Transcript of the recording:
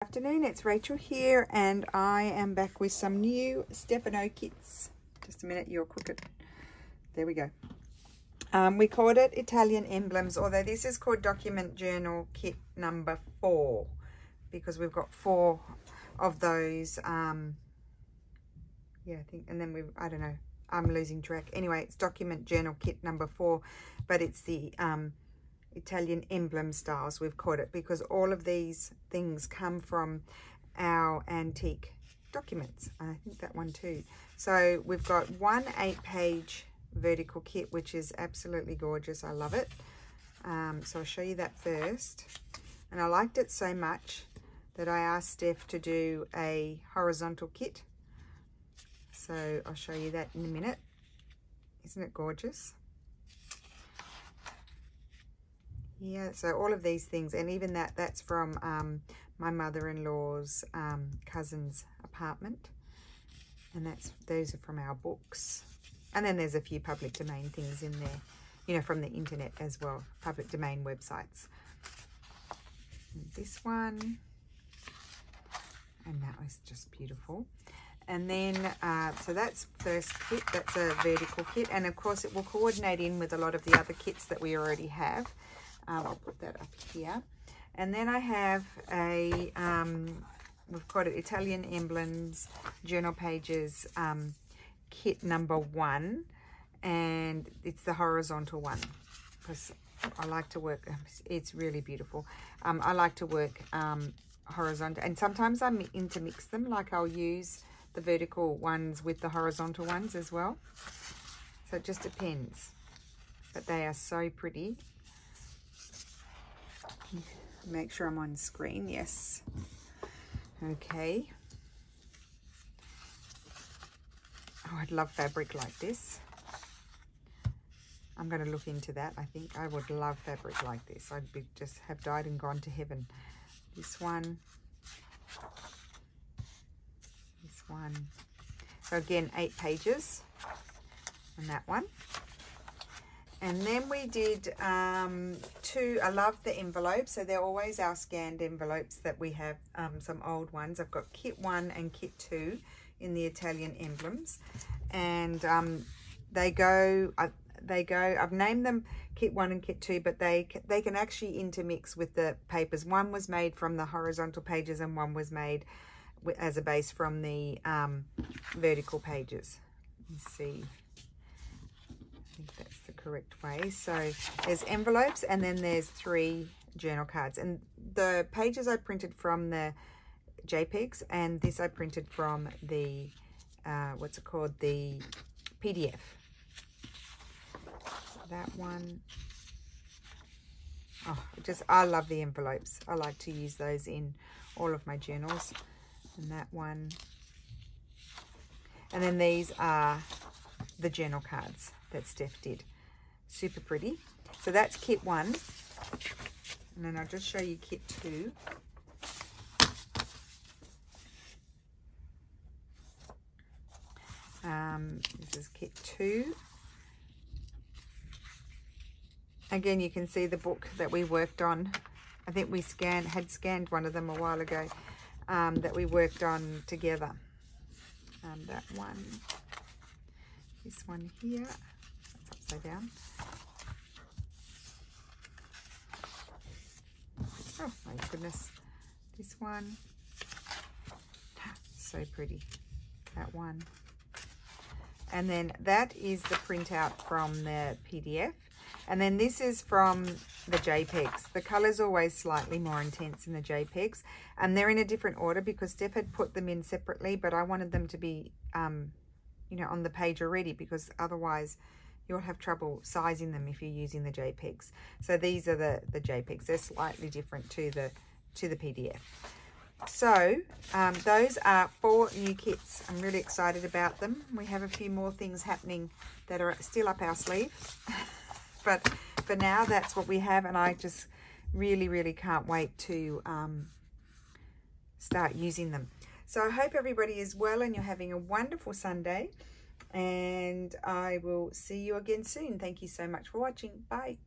Afternoon, it's Rachel here, and I am back with some new Stefano kits. Just a minute, you're crooked. There we go. We called it Italian Emblems, although this is called Document Journal Kit number 4 because we've got 4 of those. Yeah, I think, and then I don't know, I'm losing track. Anyway, it's Document Journal Kit number 4, but it's the Italian emblem styles, we've called it, because all of these things come from our antique documents. I think that one too. So we've got one 8-page vertical kit, which is absolutely gorgeous. I love it. So I'll show you that first. And I liked it so much that I asked Stef to do a horizontal kit. So I'll show you that in a minute. Isn't it gorgeous? Yeah, so all of these things, and even that's from my mother-in-law's cousin's apartment, and those are from our books. And then there's a few public domain things in there, you know, from the internet as well, public domain websites. And this one, and that was just beautiful. And then, so that's first kit, that's a vertical kit, and of course it will coordinate in with a lot of the other kits that we already have. I'll put that up here. And then I have a, we've got it Italian Emblems Journal Pages kit number 1. And it's the horizontal one because I like to work, it's really beautiful. I like to work horizontal, and sometimes I intermix them, like I'll use the vertical ones with the horizontal ones as well. So it just depends. But they are so pretty. Make sure I'm on screen. Yes. Okay. Oh, I'd love fabric like this. I'm going to look into that. I think I would love fabric like this. I'd just have died and gone to heaven. This one. This one. So again, 8 pages. And that one. And then we did 2, I love the envelopes, so they're always our scanned envelopes that we have, some old ones. I've got kit 1 and kit 2 in the Italian Emblems, and I've named them kit 1 and kit 2, but they can actually intermix with the papers. One was made from the horizontal pages and one was made as a base from the vertical pages. Let's see. I think that's the correct way. So there's envelopes, and then there's 3 journal cards, and the pages I printed from the Jpegs, and this I printed from the what's it called, the PDF. That one, oh, I love the envelopes. I like to use those in all of my journals. And that one, and then these are the journal cards that Stef did. Super pretty. So that's kit 1. And then I'll just show you kit 2. This is kit 2. Again, you can see the book that we worked on. I think we had scanned one of them a while ago, that we worked on together. That one. This one here. That's upside down. Oh my goodness. This one. So pretty. That one. And then that is the printout from the PDF. And then this is from the Jpegs. The color's always slightly more intense in the Jpegs. And they're in a different order because Stef had put them in separately, but I wanted them to be, you know, on the page already, because otherwise you'll have trouble sizing them if you're using the Jpegs. So these are the Jpegs. They're slightly different to the PDF. So those are 4 new kits. I'm really excited about them. We have a few more things happening that are still up our sleeve. But for now, that's what we have, and I just really can't wait to start using them. So I hope everybody is well and you're having a wonderful Sunday, and I will see you again soon. Thank you so much for watching. Bye.